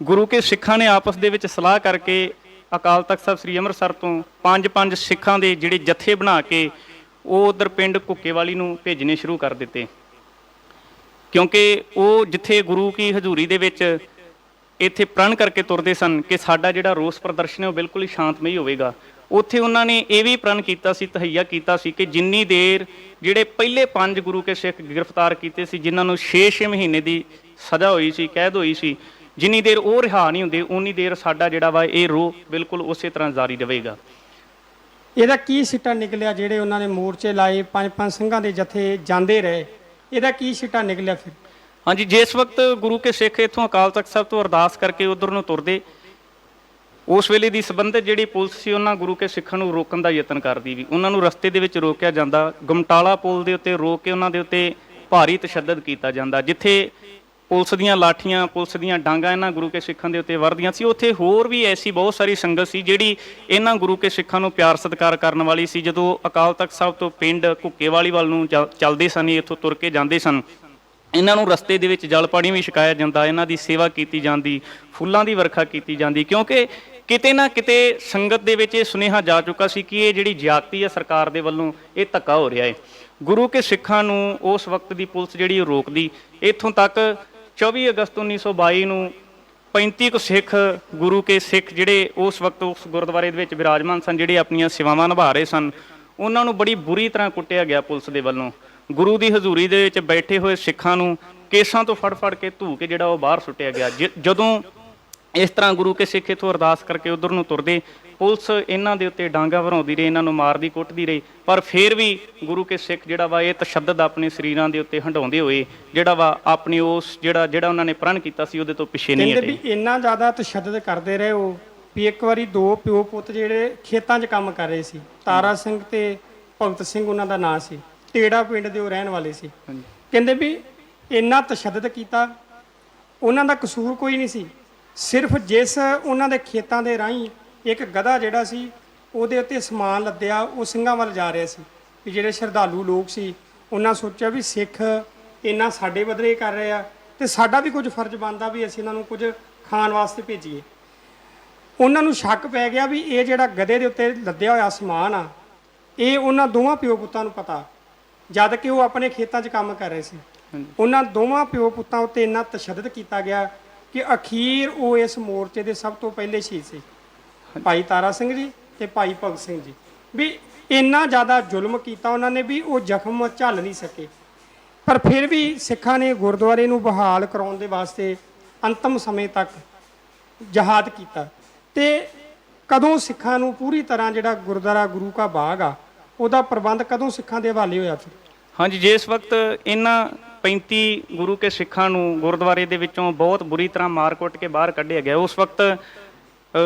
ਗੁਰੂ ਕੇ ਸਿੱਖਾਂ ਨੇ ਆਪਸ ਦੇ ਵਿੱਚ ਸਲਾਹ ਕਰਕੇ ਅਕਾਲ ਤਖਤ ਸਾਹਿਬ ਸ੍ਰੀ ਅੰਮ੍ਰਿਤਸਰ ਤੋਂ 5-5 ਸਿੱਖਾਂ ਦੇ ਜਿਹੜੇ ਜਥੇ ਬਣਾ ਕੇ ਉਹ ਉਧਰ ਪਿੰਡ ਘੁੱਕੇਵਾਲੀ ਨੂੰ ਭੇਜਣੇ ਸ਼ੁਰੂ ਕਰ ਦਿੱਤੇ, ਕਿਉਂਕਿ ਉਹ ਜਿੱਥੇ ਗੁਰੂ ਕੀ ਹਜ਼ੂਰੀ ਦੇ ਵਿੱਚ ਇੱਥੇ ਪ੍ਰਣ ਕਰਕੇ ਤੁਰਦੇ ਸਨ ਕਿ ਸਾਡਾ ਜਿਹੜਾ ਰੋਸ ਪ੍ਰਦਰਸ਼ਨ ਹੈ ਉਹ ਬਿਲਕੁਲ ਹੀ ਸ਼ਾਂਤਮਈ ਹੋਵੇਗਾ। ਉੱਥੇ ਉਹਨਾਂ ਨੇ ਇਹ ਵੀ ਪ੍ਰਣ ਕੀਤਾ ਸੀ, ਤਹਈਆ ਕੀਤਾ ਸੀ ਕਿ ਜਿੰਨੀ ਦੇਰ ਜਿਹੜੇ ਪਹਿਲੇ 5 ਗੁਰੂ ਕੇ ਸਿੱਖ ਗ੍ਰਿਫਤਾਰ ਕੀਤੇ ਸੀ, ਜਿਨ੍ਹਾਂ ਨੂੰ 6-6 ਮਹੀਨੇ ਦੀ ਸਜ਼ਾ ਹੋਈ ਸੀ, ਕੈਦ ਹੋਈ ਸੀ, ਜਿੰਨੀ ਦੇਰ ਉਹ ਰਿਹਾ ਨਹੀਂ ਹੁੰਦੇ ਉਨੀ ਦੇਰ ਸਾਡਾ ਜਿਹੜਾ ਵਾ ਇਹ ਰੋਹ ਬਿਲਕੁਲ ਉਸੇ ਤਰ੍ਹਾਂ ਜਾਰੀ ਰਹੇਗਾ। ਇਹਦਾ ਕੀ ਸਿੱਟਾ ਨਿਕਲਿਆ? ਜਿਹੜੇ ਉਹਨਾਂ ਨੇ ਮੋਰਚੇ ਲਾਏ, 5-5 ਸਿੰਘਾਂ ਦੇ ਜਥੇ ਜਾਂਦੇ ਰਹੇ, ਇਹਦਾ ਕੀ ਸਿੱਟਾ ਨਿਕਲਿਆ ਫਿਰ? ਹਾਂਜੀ, ਜਿਸ ਵਕਤ ਗੁਰੂ ਕੇ ਸਿੱਖ ਇੱਥੋਂ ਅਕਾਲ ਤਖਤ ਸਾਹਿਬ ਤੋਂ ਅਰਦਾਸ ਕਰਕੇ ਉਧਰ ਨੂੰ ਤੁਰਦੇ, ਉਸ ਵੇਲੇ ਦੀ ਸੰਬੰਧਿਤ ਜਿਹੜੀ ਪੁਲਿਸ ਸੀ ਉਹਨਾਂ ਗੁਰੂ ਕੇ ਸਿੱਖਾਂ ਨੂੰ ਰੋਕਣ ਦਾ ਯਤਨ ਕਰਦੀ ਵੀ। ਉਹਨਾਂ ਨੂੰ ਰਸਤੇ ਦੇ ਵਿੱਚ ਰੋਕਿਆ ਜਾਂਦਾ, ਗਮਟਾਲਾ ਪੁਲ ਦੇ ਉੱਤੇ ਰੋਕ ਕੇ ਉਹਨਾਂ ਦੇ ਉੱਤੇ ਭਾਰੀ ਤਸ਼ੱਦਦ ਕੀਤਾ ਜਾਂਦਾ। ਜਿੱਥੇ ਪੁਲਿਸ ਦੀਆਂ ਲਾਠੀਆਂ, ਪੁਲਿਸ ਦੀਆਂ ਡਾਂਗਾਂ ਇਹਨਾਂ ਗੁਰੂ ਕੇ ਸਿੱਖਾਂ ਦੇ ਉੱਤੇ ਵਰਦੀਆਂ ਸੀ, ਉੱਥੇ ਹੋਰ ਵੀ ਐਸੀ ਬਹੁਤ ਸਾਰੀ ਸੰਗਤ ਸੀ ਜਿਹੜੀ ਇਹਨਾਂ ਗੁਰੂ ਕੇ ਸਿੱਖਾਂ ਨੂੰ ਪਿਆਰ ਸਤਿਕਾਰ ਕਰਨ ਵਾਲੀ ਸੀ। ਜਦੋਂ ਅਕਾਲ ਤਖਤ ਸਾਹਿਬ ਤੋਂ ਪਿੰਡ ਘੁੱਕੇਵਾਲੀ ਵੱਲ ਨੂੰ ਚੱਲਦੇ ਸਨ, ਇੱਥੋਂ ਤੁਰ ਕੇ ਜਾਂਦੇ ਸਨ, ਇਹਨਾਂ ਨੂੰ ਰਸਤੇ ਦੇ ਵਿੱਚ ਜਲ ਪਾਣੀ ਵੀ ਛਕਾਇਆ ਜਾਂਦਾ, ਇਹਨਾਂ ਦੀ ਸੇਵਾ ਕੀਤੀ ਜਾਂਦੀ, ਫੁੱਲਾਂ ਦੀ ਵਰਖਾ ਕੀਤੀ ਜਾਂਦੀ, ਕਿਉਂਕਿ ਕਿਤੇ ਨਾ ਕਿਤੇ ਸੰਗਤ ਦੇ ਵਿੱਚ ਇਹ ਸੁਨੇਹਾ ਜਾ ਚੁੱਕਾ ਸੀ ਕਿ ਇਹ ਜਿਹੜੀ ਜ਼ਿਆਦਤੀ ਹੈ ਸਰਕਾਰ ਦੇ ਵੱਲੋਂ, ਇਹ ਧੱਕਾ ਹੋ ਰਿਹਾ ਹੈ। ਗੁਰੂ ਕੇ ਸਿੱਖਾਂ ਨੂੰ ਉਸ ਵਕਤ ਦੀ ਪੁਲਿਸ ਜਿਹੜੀ ਉਹ ਰੋਕਦੀ। ਇੱਥੋਂ ਤੱਕ 24 ਅਗਸਤ 1922 ਨੂੰ 35 ਕੁ ਸਿੱਖ ਗੁਰੂ ਕੇ ਸਿੱਖ ਜਿਹੜੇ ਉਸ ਵਕਤ ਉਸ ਗੁਰਦੁਆਰੇ ਦੇ ਵਿੱਚ ਬਿਰਾਜਮਾਨ ਸਨ, ਜਿਹੜੇ ਆਪਣੀਆਂ ਸੇਵਾਵਾਂ ਨਿਭਾ ਰਹੇ ਸਨ, ਉਹਨਾਂ ਨੂੰ ਬੜੀ ਬੁਰੀ ਤਰ੍ਹਾਂ ਕੁੱਟਿਆ ਗਿਆ ਪੁਲਿਸ ਦੇ ਵੱਲੋਂ। ਗੁਰੂ ਦੀ ਹਜ਼ੂਰੀ ਦੇ ਵਿੱਚ ਬੈਠੇ ਹੋਏ ਸਿੱਖਾਂ ਨੂੰ ਕੇਸਾਂ ਤੋਂ ਫੜ ਕੇ ਧੂ ਕੇ ਜਿਹੜਾ ਉਹ ਬਾਹਰ ਸੁੱਟਿਆ ਗਿਆ। ਜਦੋਂ ਇਸ ਤਰ੍ਹਾਂ ਗੁਰੂ ਕੇ ਸਿੱਖ ਇੱਥੋਂ ਅਰਦਾਸ ਕਰਕੇ ਉਧਰ ਨੂੰ ਤੁਰਦੇ, ਪੁਲਿਸ ਇਹਨਾਂ ਦੇ ਉੱਤੇ ਡਾਂਗਾ ਭਰਾਉਂਦੀ ਰਹੀ, ਇਹਨਾਂ ਨੂੰ ਮਾਰਦੀ ਕੁੱਟਦੀ ਰਹੀ, ਪਰ ਫਿਰ ਵੀ ਗੁਰੂ ਕੇ ਸਿੱਖ ਜਿਹੜਾ ਵਾ ਇਹ ਤਸ਼ੱਦਦ ਆਪਣੇ ਸਰੀਰਾਂ ਦੇ ਉੱਤੇ ਹੰਡਾਉਂਦੇ ਹੋਏ ਜਿਹੜਾ ਵਾ ਆਪਣੀ ਉਸ ਜਿਹੜਾ ਉਹਨਾਂ ਨੇ ਪ੍ਰਣ ਕੀਤਾ ਸੀ ਉਹਦੇ ਤੋਂ ਪਿੱਛੇ ਨਹੀਂ ਹਟੇ। ਕਹਿੰਦੇ ਵੀ ਇੰਨਾ ਜ਼ਿਆਦਾ ਤਸ਼ੱਦਦ ਕਰਦੇ ਰਹੇ ਉਹ ਵੀ ਇੱਕ ਵਾਰੀ 2 ਪਿਓ ਪੁੱਤ ਜਿਹੜੇ ਖੇਤਾਂ 'ਚ ਕੰਮ ਕਰ ਰਹੇ ਸੀ, ਤਾਰਾ ਸਿੰਘ ਤੇ ਭਗਤ ਸਿੰਘ ਉਹਨਾਂ ਦਾ ਨਾਂ ਸੀ, ਟੇੜਾ ਪਿੰਡ ਦੇ ਉਹ ਰਹਿਣ ਵਾਲੇ ਸੀ। ਕਹਿੰਦੇ ਵੀ ਇੰਨਾ ਤਸ਼ੱਦਦ ਕੀਤਾ, ਉਹਨਾਂ ਦਾ ਕਸੂਰ ਕੋਈ ਨਹੀਂ ਸੀ, ਸਿਰਫ ਜਿਸ ਉਹਨਾਂ ਦੇ ਖੇਤਾਂ ਦੇ ਰਾਹੀਂ ਇੱਕ ਗਧਾ ਜਿਹੜਾ ਸੀ ਉਹਦੇ ਉੱਤੇ ਸਮਾਨ ਲੱਦਿਆ, ਉਹ ਸਿੰਘਾਂ ਵੱਲ ਜਾ ਰਿਹਾ ਸੀ। ਵੀ ਜਿਹੜੇ ਸ਼ਰਧਾਲੂ ਲੋਕ ਸੀ ਉਹਨਾਂ ਸੋਚਿਆ ਵੀ ਸਿੱਖ ਇੰਨਾ ਸਾਡੇ ਬਦਲੇ ਕਰ ਰਹੇ ਆ ਤੇ ਸਾਡਾ ਵੀ ਕੁਝ ਫਰਜ਼ ਬਣਦਾ ਵੀ ਅਸੀਂ ਇਹਨਾਂ ਨੂੰ ਕੁਝ ਖਾਣ ਵਾਸਤੇ ਭੇਜੀਏ। ਉਹਨਾਂ ਨੂੰ ਸ਼ੱਕ ਪੈ ਗਿਆ ਵੀ ਇਹ ਜਿਹੜਾ ਗਧੇ ਦੇ ਉੱਤੇ ਲੱਦਿਆ ਹੋਇਆ ਸਮਾਨ ਆ, ਇਹ ਉਹਨਾਂ ਦੋਵਾਂ ਪਿਓ ਪੁੱਤਾਂ ਨੂੰ ਪਤਾ, ਜਦ ਕਿ ਉਹ ਆਪਣੇ ਖੇਤਾਂ 'ਚ ਕੰਮ ਕਰ ਰਹੇ ਸੀ। ਉਹਨਾਂ ਦੋਵਾਂ ਪਿਓ ਪੁੱਤਾਂ ਉੱਤੇ ਇੰਨਾ ਤਸ਼ੱਦਦ ਕੀਤਾ ਗਿਆ ਕਿ ਅਖੀਰ ਉਹ ਇਸ ਮੋਰਚੇ ਦੇ ਸਭ ਤੋਂ ਪਹਿਲੇ ਸ਼ਹੀਦ ਸੀ, ਭਾਈ ਤਾਰਾ ਸਿੰਘ ਜੀ ਤੇ ਭਾਈ ਭਗਤ ਸਿੰਘ ਜੀ। ਵੀ ਇੰਨਾ ਜ਼ਿਆਦਾ ਜ਼ੁਲਮ ਕੀਤਾ ਉਹਨਾਂ ਨੇ ਵੀ ਉਹ ਜ਼ਖਮ ਝੱਲ ਨਹੀਂ ਸਕੇ, ਪਰ ਫਿਰ ਵੀ ਸਿੱਖਾਂ ਨੇ ਗੁਰਦੁਆਰੇ ਨੂੰ ਬਹਾਲ ਕਰਾਉਣ ਦੇ ਵਾਸਤੇ ਅੰਤਮ ਸਮੇਂ ਤੱਕ ਜਹਾਦ ਕੀਤਾ। ਤੇ ਕਦੋਂ ਸਿੱਖਾਂ ਨੂੰ ਪੂਰੀ ਤਰ੍ਹਾਂ ਜਿਹੜਾ ਗੁਰਦੁਆਰਾ ਗੁਰੂ ਕਾ ਬਾਗ ਆ ਉਹਦਾ ਪ੍ਰਬੰਧ ਕਦੋਂ ਸਿੱਖਾਂ ਦੇ ਹਵਾਲੇ ਹੋਇਆ ਫਿਰ? ਹਾਂਜੀ, ਜਿਸ ਵਕਤ ਇਹਨਾਂ 35 ਗੁਰੂ ਕੇ ਸਿੱਖਾਂ ਨੂੰ ਗੁਰਦੁਆਰੇ ਦੇ ਵਿੱਚੋਂ ਬਹੁਤ ਬੁਰੀ ਤਰ੍ਹਾਂ ਮਾਰ ਕੁੱਟ ਕੇ ਬਾਹਰ ਕੱਢਿਆ ਗਿਆ, ਉਸ ਵਕਤ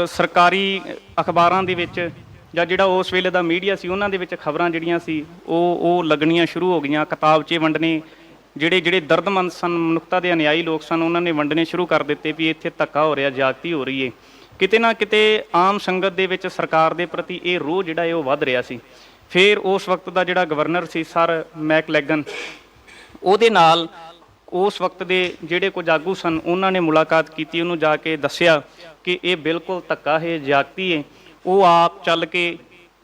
ਸਰਕਾਰੀ ਅਖਬਾਰਾਂ ਦੇ ਵਿੱਚ ਜਾਂ ਜਿਹੜਾ ਉਸ ਵੇਲੇ ਦਾ ਮੀਡੀਆ ਸੀ ਉਹਨਾਂ ਦੇ ਵਿੱਚ ਖਬਰਾਂ ਜਿਹੜੀਆਂ ਸੀ ਉਹ ਲੱਗਣੀਆਂ ਸ਼ੁਰੂ ਹੋ ਗਈਆਂ। ਕਿਤਾਬਚੇ ਵੰਡਣੇ, ਜਿਹੜੇ ਦਰਦਮੰਦ ਸਨ, ਮਨੁੱਖਤਾ ਦੇ ਅਨਿਆਈ ਲੋਕ ਸਨ, ਉਹਨਾਂ ਨੇ ਵੰਡਣੇ ਸ਼ੁਰੂ ਕਰ ਦਿੱਤੇ ਵੀ ਇੱਥੇ ਧੱਕਾ ਹੋ ਰਿਹਾ, ਜ਼ਿਆਦਤੀ ਹੋ ਰਹੀ ਹੈ। ਕਿਤੇ ਨਾ ਕਿਤੇ ਆਮ ਸੰਗਤ ਦੇ ਵਿੱਚ ਸਰਕਾਰ ਦੇ ਪ੍ਰਤੀ ਇਹ ਰੋਹ ਜਿਹੜਾ ਹੈ ਉਹ ਵੱਧ ਰਿਹਾ ਸੀ। ਫਿਰ ਉਸ ਵਕਤ ਦਾ ਜਿਹੜਾ ਗਵਰਨਰ ਸੀ ਸਰ ਮੈਕਲੈਗਨ, ਉਹਦੇ ਨਾਲ ਉਸ ਵਕਤ ਦੇ ਜਿਹੜੇ ਕੁਝ ਆਗੂ ਸਨ ਉਹਨਾਂ ਨੇ ਮੁਲਾਕਾਤ ਕੀਤੀ, ਉਹਨੂੰ ਜਾ ਕੇ ਦੱਸਿਆ ਕਿ ਇਹ ਬਿਲਕੁਲ ਧੱਕਾ ਹੈ, ਜ਼ਿਆਦਤੀ ਹੈ। ਉਹ ਆਪ ਚੱਲ ਕੇ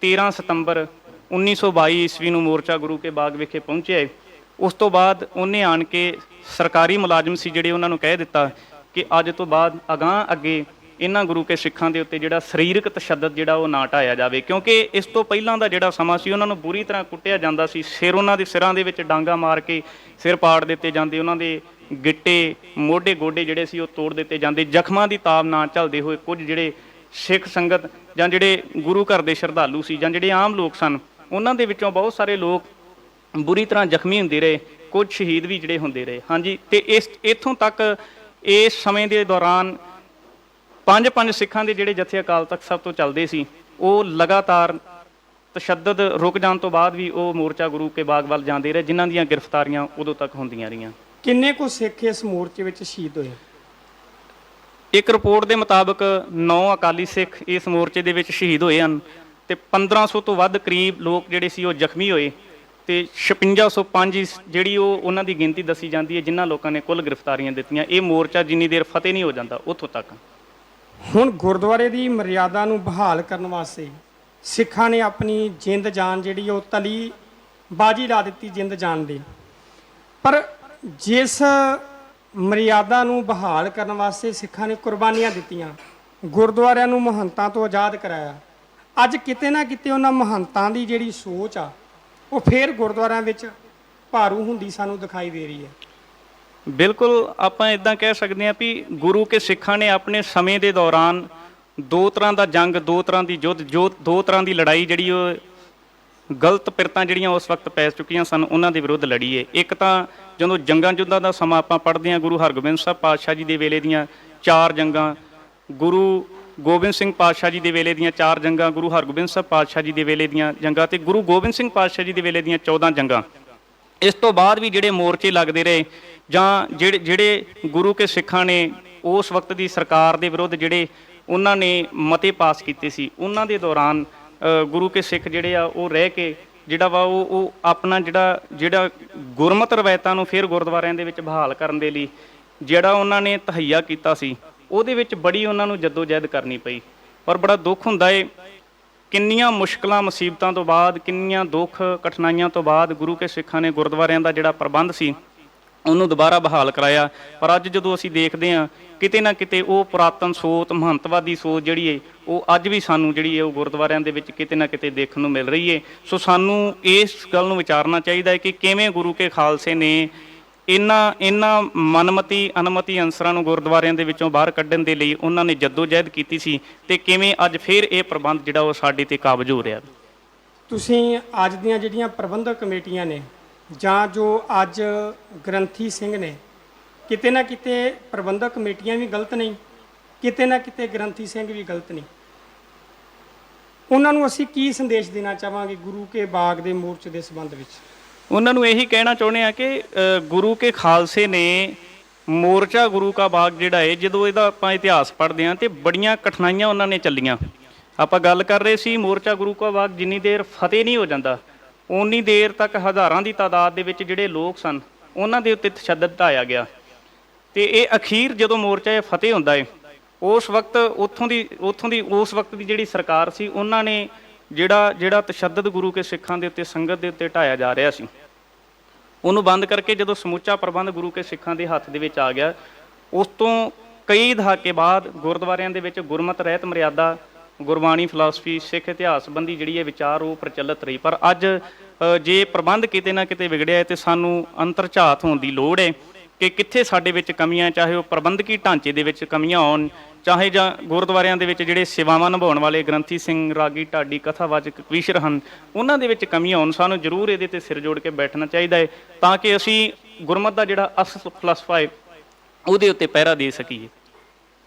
13 ਸਤੰਬਰ 1922 ਈਸਵੀ ਨੂੰ ਮੋਰਚਾ ਗੁਰੂ ਕੇ ਬਾਗ ਵਿਖੇ ਪਹੁੰਚਿਆ। ਉਸ ਤੋਂ ਬਾਅਦ ਉਹਨੇ ਆਣ ਕੇ ਸਰਕਾਰੀ ਮੁਲਾਜ਼ਮ ਸੀ ਜਿਹੜੇ ਉਹਨਾਂ ਨੂੰ ਕਹਿ ਦਿੱਤਾ ਕਿ ਅੱਜ ਤੋਂ ਬਾਅਦ ਅਗਾਂਹ ਅੱਗੇ ਇਹਨਾਂ ਗੁਰੂ ਕੇ ਸਿੱਖਾਂ ਦੇ ਉੱਤੇ ਜਿਹੜਾ ਸਰੀਰਕ ਤਸ਼ੱਦਦ ਜਿਹੜਾ ਉਹ ਨਾ ਢਾਇਆ ਜਾਵੇ, ਕਿਉਂਕਿ ਇਸ ਤੋਂ ਪਹਿਲਾਂ ਦਾ ਜਿਹੜਾ ਸਮਾਂ ਸੀ ਉਹਨਾਂ ਨੂੰ ਬੁਰੀ ਤਰ੍ਹਾਂ ਕੁੱਟਿਆ ਜਾਂਦਾ ਸੀ। ਉਹਨਾਂ ਦੇ ਸਿਰਾਂ ਦੇ ਵਿੱਚ ਡਾਂਗਾ ਮਾਰ ਕੇ ਸਿਰ ਪਾੜ ਦਿੱਤੇ ਜਾਂਦੇ, ਉਹਨਾਂ ਦੇ ਗਿੱਟੇ ਮੋਢੇ ਗੋਡੇ ਜਿਹੜੇ ਸੀ ਉਹ ਤੋੜ ਦਿੱਤੇ ਜਾਂਦੇ। ਜ਼ਖਮਾਂ ਦੀ ਤਾਬ ਨਾ ਝੱਲਦੇ ਹੋਏ ਕੁਝ ਜਿਹੜੇ ਸਿੱਖ ਸੰਗਤ ਜਾਂ ਜਿਹੜੇ ਗੁਰੂ ਘਰ ਦੇ ਸ਼ਰਧਾਲੂ ਸੀ ਜਾਂ ਜਿਹੜੇ ਆਮ ਲੋਕ ਸਨ, ਉਹਨਾਂ ਦੇ ਵਿੱਚੋਂ ਬਹੁਤ ਸਾਰੇ ਲੋਕ ਬੁਰੀ ਤਰ੍ਹਾਂ ਜ਼ਖਮੀ ਹੁੰਦੇ ਰਹੇ, ਕੁਝ ਸ਼ਹੀਦ ਵੀ ਜਿਹੜੇ ਹੁੰਦੇ ਰਹੇ। ਹਾਂਜੀ, ਤੇ ਇੱਥੋਂ ਤੱਕ ਇਸ ਸਮੇਂ ਦੇ ਦੌਰਾਨ ਪੰਜ ਸਿੱਖਾਂ ਦੇ ਜਿਹੜੇ ਜਥੇ ਅਕਾਲ ਤਖਤ ਸਾਹਿਬ ਤੋਂ ਚੱਲਦੇ ਸੀ, ਉਹ ਲਗਾਤਾਰ ਤਸ਼ੱਦਦ ਰੁਕ ਜਾਣ ਤੋਂ ਬਾਅਦ ਵੀ ਉਹ ਮੋਰਚਾ ਗੁਰੂ ਕੇ ਬਾਗ ਵੱਲ ਜਾਂਦੇ ਰਹੇ, ਜਿਨ੍ਹਾਂ ਦੀਆਂ ਗ੍ਰਿਫਤਾਰੀਆਂ ਉਦੋਂ ਤੱਕ ਹੁੰਦੀਆਂ ਰਹੀਆਂ। ਕਿੰਨੇ ਕੁ ਸਿੱਖ ਇਸ ਮੋਰਚੇ ਵਿੱਚ ਸ਼ਹੀਦ ਹੋਏ? ਇੱਕ ਰਿਪੋਰਟ ਦੇ ਮੁਤਾਬਕ 9 ਅਕਾਲੀ ਸਿੱਖ ਇਸ ਮੋਰਚੇ ਦੇ ਵਿੱਚ ਸ਼ਹੀਦ ਹੋਏ ਹਨ ਤੇ 1500 ਤੋਂ ਵੱਧ ਕਰੀਬ ਲੋਕ ਜਿਹੜੇ ਸੀ ਉਹ ਜ਼ਖਮੀ ਹੋਏ ਤੇ 5605 ਜਿਹੜੀ ਉਹਨਾਂ ਦੀ ਗਿਣਤੀ ਦੱਸੀ ਜਾਂਦੀ ਹੈ ਜਿਨ੍ਹਾਂ ਲੋਕਾਂ ਨੇ ਕੁੱਲ ਗ੍ਰਿਫਤਾਰੀਆਂ ਦਿੱਤੀਆਂ। ਇਹ ਮੋਰਚਾ ਜਿੰਨੀ ਦੇਰ ਫਤਿਹ ਨਹੀਂ ਹੋ ਜਾਂਦਾ ਉੱਥੋਂ ਤੱਕ। ਹੁਣ ਗੁਰਦੁਆਰੇ ਦੀ ਮਰਿਆਦਾ ਨੂੰ ਬਹਾਲ ਕਰਨ ਵਾਸਤੇ ਸਿੱਖਾਂ ਨੇ ਆਪਣੀ ਜਿੰਦ ਜਾਨ ਜਿਹੜੀ ਉਹ ਤਲੀ ਬਾਜੀ ਲਾ ਦਿੱਤੀ ਜਿੰਦ ਜਾਨ ਦੀ। ਪਰ ਜਿਸ ਮਰਿਆਦਾ ਨੂੰ ਬਹਾਲ ਕਰਨ ਵਾਸਤੇ ਸਿੱਖਾਂ ਨੇ ਕੁਰਬਾਨੀਆਂ ਦਿੱਤੀਆਂ, ਗੁਰਦੁਆਰਿਆਂ ਨੂੰ ਮਹੰਤਾਂ ਤੋਂ ਆਜ਼ਾਦ ਕਰਾਇਆ, ਅੱਜ ਕਿਤੇ ਨਾ ਕਿਤੇ ਉਹਨਾਂ ਮਹੰਤਾਂ ਦੀ ਜਿਹੜੀ ਸੋਚ ਆ ਉਹ ਫੇਰ ਗੁਰਦੁਆਰਿਆਂ ਵਿੱਚ ਭਾਰੂ ਹੁੰਦੀ ਸਾਨੂੰ ਦਿਖਾਈ ਦੇ ਰਹੀ ਹੈ। ਬਿਲਕੁਲ, ਆਪਾਂ ਇਦਾਂ ਕਹਿ ਸਕਦੇ ਹਾਂ ਵੀ ਗੁਰੂ ਕੇ ਸਿੱਖਾਂ ਨੇ ਆਪਣੇ ਸਮੇਂ ਦੇ ਦੌਰਾਨ ਦੋ ਤਰ੍ਹਾਂ ਦਾ ਜੰਗ, ਦੋ ਤਰ੍ਹਾਂ ਦੀ ਯੁੱਧ, ਦੋ ਤਰ੍ਹਾਂ ਦੀ ਲੜਾਈ ਜਿਹੜੀ ਉਹ ਗਲਤ ਪਿਰਤਾਂ ਜਿਹੜੀਆਂ ਉਸ ਵਕਤ ਪੈ ਚੁੱਕੀਆਂ ਸਨ ਉਹਨਾਂ ਦੇ ਵਿਰੁੱਧ ਲੜੀ ਹੈ। ਇੱਕ ਤਾਂ ਜਦੋਂ ਜੰਗਾਂ ਯੁੱਧਾਂ ਦਾ ਸਮਾਂ ਆਪਾਂ ਪੜ੍ਹਦੇ ਹਾਂ, ਗੁਰੂ ਹਰਗੋਬਿੰਦ ਸਾਹਿਬ ਪਾਤਸ਼ਾਹ ਜੀ ਦੇ ਵੇਲੇ ਦੀਆਂ 4 ਜੰਗਾਂ, ਗੁਰੂ ਗੋਬਿੰਦ ਸਿੰਘ ਪਾਤਸ਼ਾਹ ਜੀ ਦੇ ਵੇਲੇ ਦੀਆਂ 4 ਜੰਗਾਂ, ਗੁਰੂ ਹਰਗੋਬਿੰਦ ਸਾਹਿਬ ਪਾਤਸ਼ਾਹ ਜੀ ਦੇ ਵੇਲੇ ਦੀਆਂ ਜੰਗਾਂ ਤੇ ਗੁਰੂ ਗੋਬਿੰਦ ਸਿੰਘ ਪਾਤਸ਼ਾਹ ਜੀ ਦੇ ਵੇਲੇ ਦੀਆਂ 14 ਜੰਗਾਂ। ਇਸ ਤੋਂ ਬਾਅਦ ਵੀ ਜਿਹੜੇ ਮੋਰਚੇ ਲੱਗਦੇ ਰਹੇ ਜਾਂ ਜਿਹੜੇ ਗੁਰੂ ਕੇ ਸਿੱਖਾਂ ਨੇ ਉਸ ਵਕਤ ਦੀ ਸਰਕਾਰ ਦੇ ਵਿਰੁੱਧ ਜਿਹੜੇ ਉਹਨਾਂ ਨੇ ਮਤੇ ਪਾਸ ਕੀਤੇ ਸੀ, ਉਹਨਾਂ ਦੇ ਦੌਰਾਨ ਗੁਰੂ ਕੇ ਸਿੱਖ ਜਿਹੜੇ ਆ ਉਹ ਰਹਿ ਕੇ ਜਿਹੜਾ ਵਾ ਉਹ ਆਪਣਾ ਜਿਹੜਾ ਗੁਰਮਤ ਰਵਾਇਤਾਂ ਨੂੰ ਫਿਰ ਗੁਰਦੁਆਰਿਆਂ ਦੇ ਵਿੱਚ ਬਹਾਲ ਕਰਨ ਦੇ ਲਈ ਜਿਹੜਾ ਉਹਨਾਂ ਨੇ ਤਹਈਆ ਕੀਤਾ ਸੀ, ਉਹਦੇ ਵਿੱਚ ਬੜੀ ਉਹਨਾਂ ਨੂੰ ਜੱਦੋ-ਜਹਿਦ ਕਰਨੀ ਪਈ। ਪਰ ਬੜਾ ਦੁੱਖ ਹੁੰਦਾ ਏ, ਕਿੰਨੀਆਂ ਮੁਸ਼ਕਲਾਂ ਮੁਸੀਬਤਾਂ ਤੋਂ ਬਾਅਦ, ਕਿੰਨੀਆਂ ਦੁੱਖ ਕਠਿਨਾਈਆਂ ਤੋਂ ਬਾਅਦ ਗੁਰੂ ਕੇ ਸਿੱਖਾਂ ਨੇ ਗੁਰਦੁਆਰਿਆਂ ਦਾ ਜਿਹੜਾ ਪ੍ਰਬੰਧ ਸੀ ਉਹਨੂੰ ਦੁਬਾਰਾ ਬਹਾਲ ਕਰਾਇਆ। ਪਰ ਅੱਜ ਜਦੋਂ ਅਸੀਂ ਦੇਖਦੇ ਹਾਂ ਕਿਤੇ ਨਾ ਕਿਤੇ ਉਹ ਪੁਰਾਤਨ ਸੋਚ, ਮਹੰਤਵਾਦੀ ਸੋਚ ਜਿਹੜੀ ਹੈ ਉਹ ਅੱਜ ਵੀ ਸਾਨੂੰ ਜਿਹੜੀ ਹੈ ਉਹ ਗੁਰਦੁਆਰਿਆਂ ਦੇ ਵਿੱਚ ਕਿਤੇ ਨਾ ਕਿਤੇ ਦੇਖਣ ਨੂੰ ਮਿਲ ਰਹੀ ਹੈ। ਸੋ ਸਾਨੂੰ ਇਸ ਗੱਲ ਨੂੰ ਵਿਚਾਰਨਾ ਚਾਹੀਦਾ ਹੈ ਕਿ ਕਿਵੇਂ ਗੁਰੂ ਕੇ ਖਾਲਸੇ ਨੇ ਇਹਨਾਂ ਮਨਮਤੀ ਅਨਮਤੀ ਅੰਸਰਾਂ ਨੂੰ ਗੁਰਦੁਆਰਿਆਂ ਦੇ ਵਿੱਚੋਂ ਬਾਹਰ ਕੱਢਣ ਦੇ ਲਈ ਉਹਨਾਂ ਨੇ ਜੱਦੋ-ਜਹਿਦ ਕੀਤੀ ਸੀ ਤੇ ਕਿਵੇਂ ਅੱਜ ਫਿਰ ਇਹ ਪ੍ਰਬੰਧ ਜਿਹੜਾ ਉਹ ਸਾਡੇ ਤੇ ਕਾਬਜ਼ ਹੋ ਰਿਹਾ। ਤੁਸੀਂ ਅੱਜ ਦੀਆਂ ਜਿਹੜੀਆਂ ਪ੍ਰਬੰਧਕ ਕਮੇਟੀਆਂ ਨੇ ਜਾਂ ਜੋ ਅੱਜ ਗ੍ਰੰਥੀ ਸਿੰਘ ਨੇ, ਕਿਤੇ ਨਾ ਕਿਤੇ ਪ੍ਰਬੰਧਕ ਕਮੇਟੀਆਂ ਵੀ ਗਲਤ ਨਹੀਂ, ਕਿਤੇ ਨਾ ਕਿਤੇ ਗ੍ਰੰਥੀ ਸਿੰਘ ਵੀ ਗਲਤ ਨਹੀਂ। ਉਹਨਾਂ ਨੂੰ ਅਸੀਂ ਕੀ ਸੰਦੇਸ਼ ਦੇਣਾ ਚਾਹਾਂਗੇ ਗੁਰੂ ਕੇ ਬਾਗ ਦੇ ਮੋਰਚੇ ਦੇ ਸੰਬੰਧ ਵਿੱਚ? ਉਹਨਾਂ ਨੂੰ ਇਹੀ ਕਹਿਣਾ ਚਾਹੁੰਦੇ ਆ ਕਿ ਗੁਰੂ ਕੇ ਖਾਲਸੇ ਨੇ ਮੋਰਚਾ ਗੁਰੂ ਕਾ ਬਾਗ ਜਿਹੜਾ ਹੈ, ਜਦੋਂ ਇਹਦਾ ਆਪਾਂ ਇਤਿਹਾਸ ਪੜ੍ਹਦੇ ਹਾਂ ਤੇ ਬੜੀਆਂ ਕਠਿਨਾਈਆਂ ਉਹਨਾਂ ਨੇ ਚੱਲੀਆਂ। ਆਪਾਂ ਗੱਲ ਕਰ ਰਹੇ ਸੀ ਮੋਰਚਾ ਗੁਰੂ ਕਾ ਬਾਗ ਜਿੰਨੀ ਦੇਰ ਫਤਿਹ ਨਹੀਂ ਹੋ ਜਾਂਦਾ ਉਨੀ ਦੇਰ ਤੱਕ ਹਜ਼ਾਰਾਂ ਦੀ ਤਾਦਾਦ ਦੇ ਵਿੱਚ ਜਿਹੜੇ ਲੋਕ ਸਨ ਉਹਨਾਂ ਦੇ ਉੱਤੇ ਤਸ਼ੱਦਦ ਢਾਇਆ ਗਿਆ ਤੇ ਇਹ ਅਖੀਰ ਜਦੋਂ ਮੋਰਚਾ ਇਹ ਫਤਿਹ ਹੁੰਦਾ ਹੈ ਉਸ ਵਕਤ ਉੱਥੋਂ ਦੀ ਉਸ ਵਕਤ ਦੀ ਜਿਹੜੀ ਸਰਕਾਰ ਸੀ, ਉਹਨਾਂ ਨੇ ਜਿਹੜਾ ਤਸ਼ੱਦਦ ਗੁਰੂ ਕੇ ਸਿੱਖਾਂ ਦੇ ਉੱਤੇ, ਸੰਗਤ ਦੇ ਉੱਤੇ ਢਾਇਆ ਜਾ ਰਿਹਾ ਸੀ, ਉਹਨੂੰ ਬੰਦ ਕਰਕੇ ਜਦੋਂ ਸਮੁੱਚਾ ਪ੍ਰਬੰਧ ਗੁਰੂ ਕੇ ਸਿੱਖਾਂ ਦੇ ਹੱਥ ਦੇ ਵਿੱਚ ਆ ਗਿਆ, ਉਸ ਤੋਂ ਕਈ ਦਹਾਕੇ ਬਾਅਦ ਗੁਰਦੁਆਰਿਆਂ ਦੇ ਵਿੱਚ ਗੁਰਮਤਿ ਰਹਿਤ ਮਰਿਆਦਾ, ਗੁਰਬਾਣੀ, ਫਿਲਾਸਫੀ, ਸਿੱਖ ਇਤਿਹਾਸ ਸੰਬੰਧੀ ਜਿਹੜੀ ਇਹ ਵਿਚਾਰ ਉਹ ਪ੍ਰਚਲਿਤ ਰਹੀ। ਪਰ ਅੱਜ ਜੇ ਪ੍ਰਬੰਧ ਕਿਤੇ ਨਾ ਕਿਤੇ ਵਿਗੜਿਆ ਹੈ ਤੇ ਸਾਨੂੰ ਅੰਤਰਝਾਤ ਹੋਣ ਦੀ ਲੋੜ ਹੈ ਕਿ ਕਿੱਥੇ ਸਾਡੇ ਵਿੱਚ ਕਮੀਆਂ, ਚਾਹੇ ਉਹ ਪ੍ਰਬੰਧਕੀ ਢਾਂਚੇ ਦੇ ਵਿੱਚ ਕਮੀਆਂ ਆਉਣ, ਚਾਹੇ ਜਾਂ ਗੁਰਦੁਆਰਿਆਂ ਦੇ ਵਿੱਚ ਜਿਹੜੇ ਸੇਵਾਵਾਂ ਨਿਭਾਉਣ ਵਾਲੇ ਗ੍ਰੰਥੀ ਸਿੰਘ, ਰਾਗੀ, ਢਾਡੀ, ਕਥਾਵਾਚਕ, ਕਵੀਸ਼ਰ ਹਨ, ਉਹਨਾਂ ਦੇ ਵਿੱਚ ਕਮੀਆਂ ਆਉਣ। ਸਾਨੂੰ ਜ਼ਰੂਰ ਇਹਦੇ ਤੇ ਸਿਰ ਜੋੜ ਕੇ ਬੈਠਣਾ ਚਾਹੀਦਾ ਹੈ ਤਾਂ ਕਿ ਅਸੀਂ ਗੁਰਮਤਿ ਦਾ ਜਿਹੜਾ ਅਸਲ ਫਲਸਫਾ ਹੈ ਉਹਦੇ ਉੱਤੇ ਪਹਿਰਾ ਦੇ ਸਕੀਏ।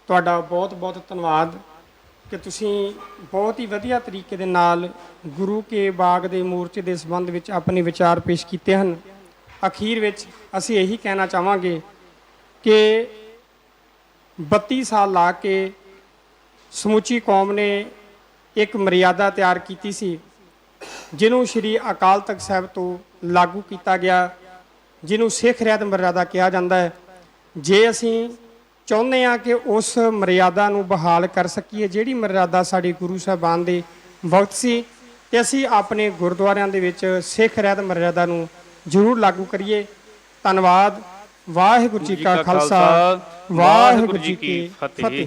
ਤੁਹਾਡਾ ਬਹੁਤ ਬਹੁਤ ਧੰਨਵਾਦ ਕਿ ਤੁਸੀਂ ਬਹੁਤ ਹੀ ਵਧੀਆ ਤਰੀਕੇ ਦੇ ਨਾਲ ਗੁਰੂ ਕੇ ਬਾਗ ਦੇ ਮੋਰਚੇ ਦੇ ਸੰਬੰਧ ਵਿੱਚ ਆਪਣੇ ਵਿਚਾਰ ਪੇਸ਼ ਕੀਤੇ ਹਨ। ਅਖੀਰ ਵਿੱਚ ਅਸੀਂ ਇਹੀ ਕਹਿਣਾ ਚਾਹਾਂਗੇ ਕਿ 32 ਸਾਲ ਲਾ ਕੇ ਸਮੁੱਚੀ ਕੌਮ ਨੇ ਇੱਕ ਮਰਿਆਦਾ ਤਿਆਰ ਕੀਤੀ ਸੀ, ਜਿਹਨੂੰ ਸ਼੍ਰੀ ਅਕਾਲ ਤਖਤ ਸਾਹਿਬ ਤੋਂ ਲਾਗੂ ਕੀਤਾ ਗਿਆ, ਜਿਹਨੂੰ ਸਿੱਖ ਰਹਿਤ ਮਰਿਆਦਾ ਕਿਹਾ ਜਾਂਦਾ ਹੈ। ਜੇ ਅਸੀਂ ਚਾਹੁੰਦੇ ਹਾਂ ਕਿ ਉਸ ਮਰਿਆਦਾ ਨੂੰ ਬਹਾਲ ਕਰ ਸਕੀਏ, ਜਿਹੜੀ ਮਰਿਆਦਾ ਸਾਡੀ ਗੁਰੂ ਸਾਹਿਬਾਨ ਦੇ ਵਕਤ ਸੀ, ਤੇ ਅਸੀਂ ਆਪਣੇ ਗੁਰਦੁਆਰਿਆਂ ਦੇ ਵਿੱਚ ਸਿੱਖ ਰਹਿਤ ਮਰਿਆਦਾ ਨੂੰ ਜ਼ਰੂਰ ਲਾਗੂ ਕਰੀਏ। ਧੰਨਵਾਦ। ਵਾਹਿਗੁਰੂ ਜੀ ਕਾ ਖਾਲਸਾ, ਵਾਹਿਗੁਰੂ ਜੀ ਕੀ ਫਤਿਹ।